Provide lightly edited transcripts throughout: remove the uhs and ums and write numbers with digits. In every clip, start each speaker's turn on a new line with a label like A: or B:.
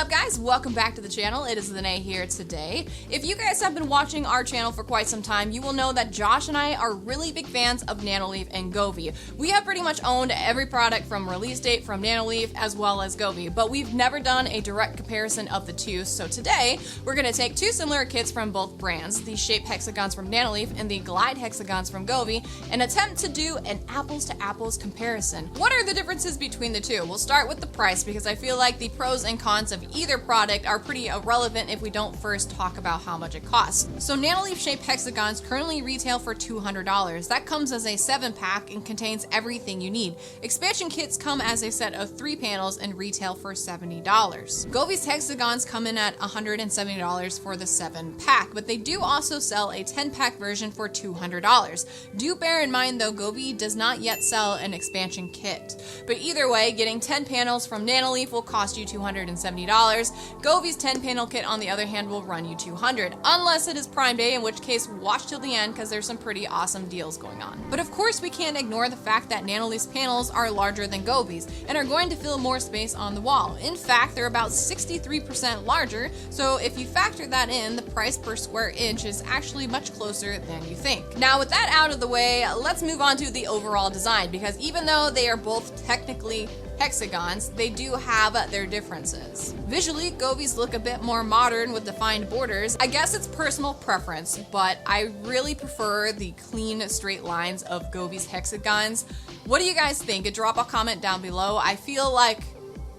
A: up, guys? Welcome back to the channel. It is the Nay here today. If you guys have been watching our channel for quite some time, you will know that Josh and I are really big fans of Nanoleaf and Govee. We have pretty much owned every product from release date from Nanoleaf as well as Govee, but we've never done a direct comparison of the two. So today, we're going to take two similar kits from both brands, the Shape Hexagons from Nanoleaf and the Glide Hexagons from Govee, and attempt to do an apples to apples comparison. What are the differences between the two? We'll start with the price, because I feel like the pros and cons of either product are pretty irrelevant if we don't first talk about how much it costs. So Nanoleaf Shape Hexagons currently retail for $200. That comes as a 7-pack and contains everything you need. Expansion kits come as a set of 3 panels and retail for $70. Govee's Hexagons come in at $170 for the 7-pack, but they do also sell a 10-pack version for $200. Do bear in mind though, Govee does not yet sell an expansion kit. But either way, getting 10 panels from Nanoleaf will cost you $270. Govee's 10-panel kit, on the other hand, will run you $200, unless it is Prime Day, in which case watch till the end because there's some pretty awesome deals going on. But of course, we can't ignore the fact that Nanoleaf's panels are larger than Govee's and are going to fill more space on the wall. In fact, they're about 63% larger, so if you factor that in, the price per square inch is actually much closer than you think. Now, with that out of the way, let's move on to the overall design, because even though they are both technically hexagons, they do have their differences. Visually, Govee's look a bit more modern with defined borders. I guess it's personal preference, but I really prefer the clean, straight lines of Govee's hexagons. What do you guys think? Drop a comment down below. I feel like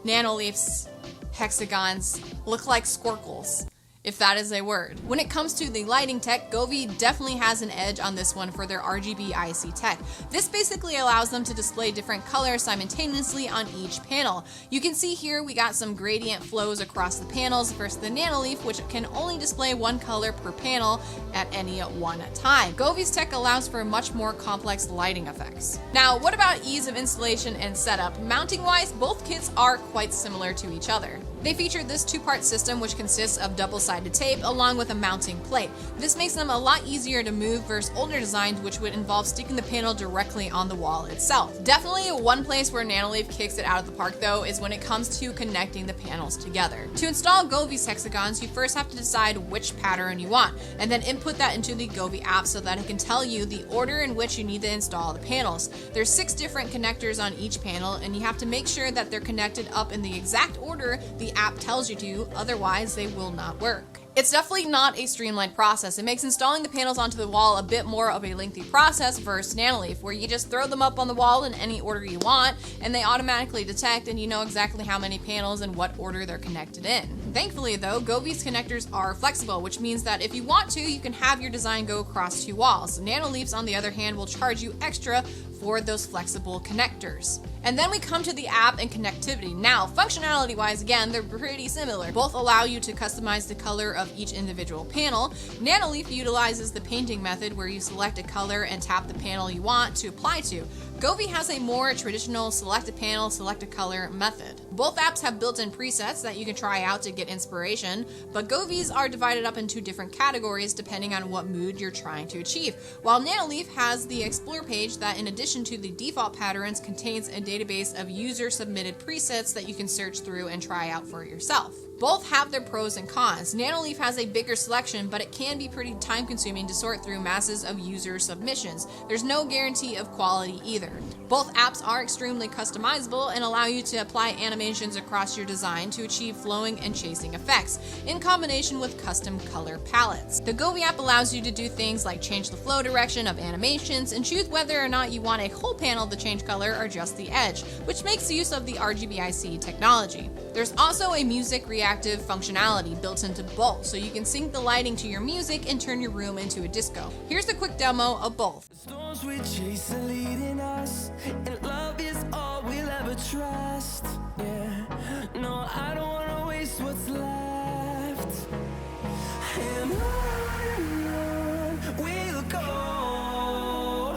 A: Nanoleaf's hexagons look like squircles, if that is a word. When it comes to the lighting tech, Govee definitely has an edge on this one for their RGB IC tech. This basically allows them to display different colors simultaneously on each panel. You can see here we got some gradient flows across the panels versus the Nanoleaf, which can only display one color per panel at any one time. Govee's tech allows for much more complex lighting effects. Now, what about ease of installation and setup? Mounting wise, both kits are quite similar to each other. They feature this 2-part system, which consists of double-sided tape along with a mounting plate. This makes them a lot easier to move versus older designs, which would involve sticking the panel directly on the wall itself. Definitely one place where Nanoleaf kicks it out of the park though is when it comes to connecting the panels together. To install Govee's hexagons, you first have to decide which pattern you want, and then input that into the Govee app so that it can tell you the order in which you need to install the panels. There's 6 different connectors on each panel, and you have to make sure that they're connected up in the exact order the app tells you to, otherwise they will not work. It's definitely not a streamlined process. It makes installing the panels onto the wall a bit more of a lengthy process versus Nanoleaf, where you just throw them up on the wall in any order you want, and they automatically detect and you know exactly how many panels and what order they're connected in. Thankfully though, Govee's connectors are flexible, which means that if you want to, you can have your design go across 2 walls. Nanoleaf's, on the other hand, will charge you extra for those flexible connectors. And then we come to the app and connectivity. Now, functionality wise, again, they're pretty similar. Both allow you to customize the color of each individual panel. Nanoleaf utilizes the painting method, where you select a color and tap the panel you want to apply to. Govee has a more traditional select a panel, select a color method. Both apps have built-in presets that you can try out to get inspiration, but Govee's are divided up into different categories depending on what mood you're trying to achieve, while Nanoleaf has the Explore page that, in addition to the default patterns, contains a database of user-submitted presets that you can search through and try out for yourself. Both have their pros and cons. Nanoleaf has a bigger selection, but it can be pretty time-consuming to sort through masses of user submissions. There's no guarantee of quality either. Both apps are extremely customizable and allow you to apply animations across your design to achieve flowing and chasing effects, in combination with custom color palettes. The Govee app allows you to do things like change the flow direction of animations and choose whether or not you want a whole panel to change color or just the edge, which makes use of the RGB IC technology. There's also a music reactive functionality built into both, so you can sync the lighting to your music and turn your room into a disco. Here's a quick demo of both.
B: The storms we chase are leading us, and love is all we'll ever trust. Yeah, no, I don't wanna waste what's left. And on we'll go,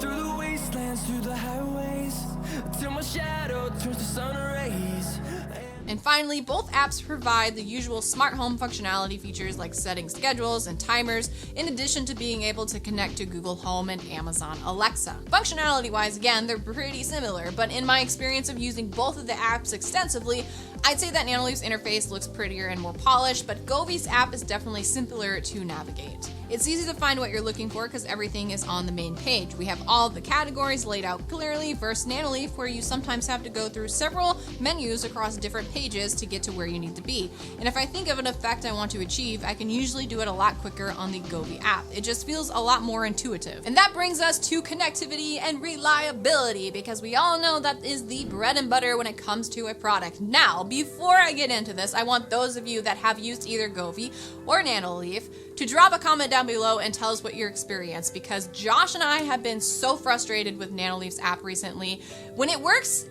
B: through the wastelands, through the highways, till my shadow turns to sun rays.
A: And finally, both apps provide the usual smart home functionality features like setting schedules and timers, in addition to being able to connect to Google Home and Amazon Alexa. Functionality-wise, again, they're pretty similar, but in my experience of using both of the apps extensively, I'd say that Nanoleaf's interface looks prettier and more polished, but Govee's app is definitely simpler to navigate. It's easy to find what you're looking for because everything is on the main page. We have all of the categories laid out clearly versus Nanoleaf, where you sometimes have to go through several menus across different pages to get to where you need to be. And if I think of an effect I want to achieve, I can usually do it a lot quicker on the Govee app. It just feels a lot more intuitive. And that brings us to connectivity and reliability, because we all know that is the bread and butter when it comes to a product. Now, before I get into this, I want those of you that have used either Govee or Nanoleaf to drop a comment down below and tell us what your experience, because Josh and I have been so frustrated with Nanoleaf's app recently. When it works,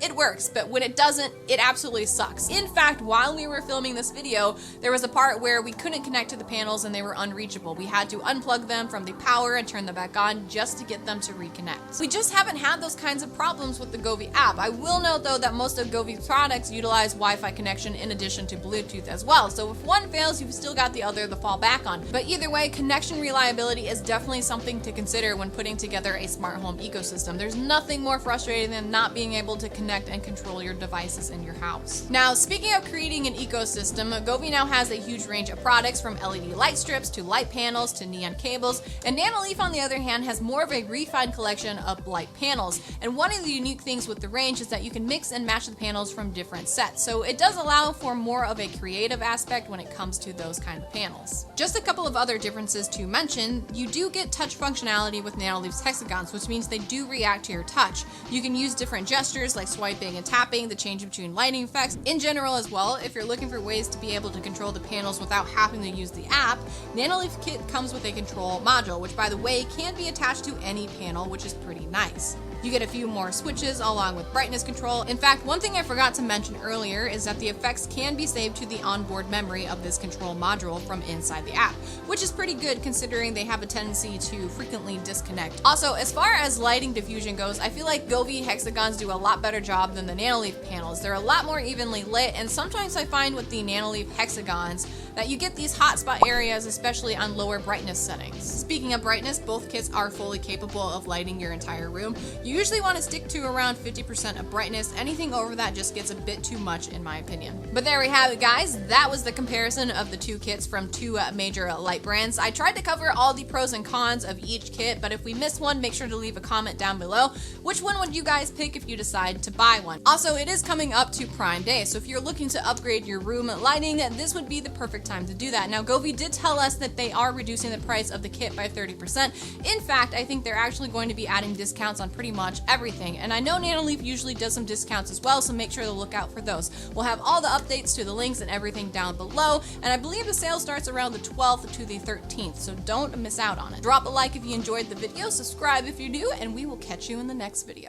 A: but when it doesn't, it absolutely sucks. In fact, while we were filming this video, there was a part where we couldn't connect to the panels and they were unreachable. We had to unplug them from the power and turn them back on just to get them to reconnect. We just haven't had those kinds of problems with the Govee app. I will note though that most of Govee's products utilize Wi-Fi connection in addition to Bluetooth as well, so if one fails, you've still got the other to fall back on. But either way, connection reliability is definitely something to consider when putting together a smart home ecosystem. There's nothing more frustrating than not being able to connect and control your devices in your house. Now, speaking of creating an ecosystem, Govee now has a huge range of products, from LED light strips to light panels to neon cables, and Nanoleaf, on the other hand, has more of a refined collection of light panels. And one of the unique things with the range is that you can mix and match the panels from different sets, so it does allow for more of a creative aspect when it comes to those kind of panels. Just a couple of other differences to mention: you do get touch functionality with Nanoleaf's Hexagons, which means they do react to your touch. You can use different gestures like swiping and tapping, the change between lighting effects. In general as well, if you're looking for ways to be able to control the panels without having to use the app, Nanoleaf Kit comes with a control module, which by the way can be attached to any panel, which is pretty nice. You get a few more switches along with brightness control. In fact, one thing I forgot to mention earlier is that the effects can be saved to the onboard memory of this control module from inside the app, which is pretty good considering they have a tendency to frequently disconnect. Also, as far as lighting diffusion goes, I feel like Govee Hexagons do a lot better job than the Nanoleaf panels. They're a lot more evenly lit, and sometimes I find with the Nanoleaf Hexagons that you get these hotspot areas, especially on lower brightness settings. Speaking of brightness, both kits are fully capable of lighting your entire room. You usually want to stick to around 50% of brightness. Anything over that just gets a bit too much in my opinion. But there we have it, guys. That was the comparison of the two kits from two major light brands. I tried to cover all the pros and cons of each kit, but if we missed one, make sure to leave a comment down below. Which one would you guys pick if you decide to buy one? Also, it is coming up to Prime Day, so if you're looking to upgrade your room lighting, this would be the perfect time to do that. Now, Govee did tell us that they are reducing the price of the kit by 30%. In fact, I think they're actually going to be adding discounts on pretty much everything, and I know Nanoleaf usually does some discounts as well, so make sure to look out for those. We'll have all the updates to the links and everything down below, and I believe the sale starts around the 12th to the 13th, so don't miss out on it. Drop a like if you enjoyed the video, subscribe if you're new, and we will catch you in the next video.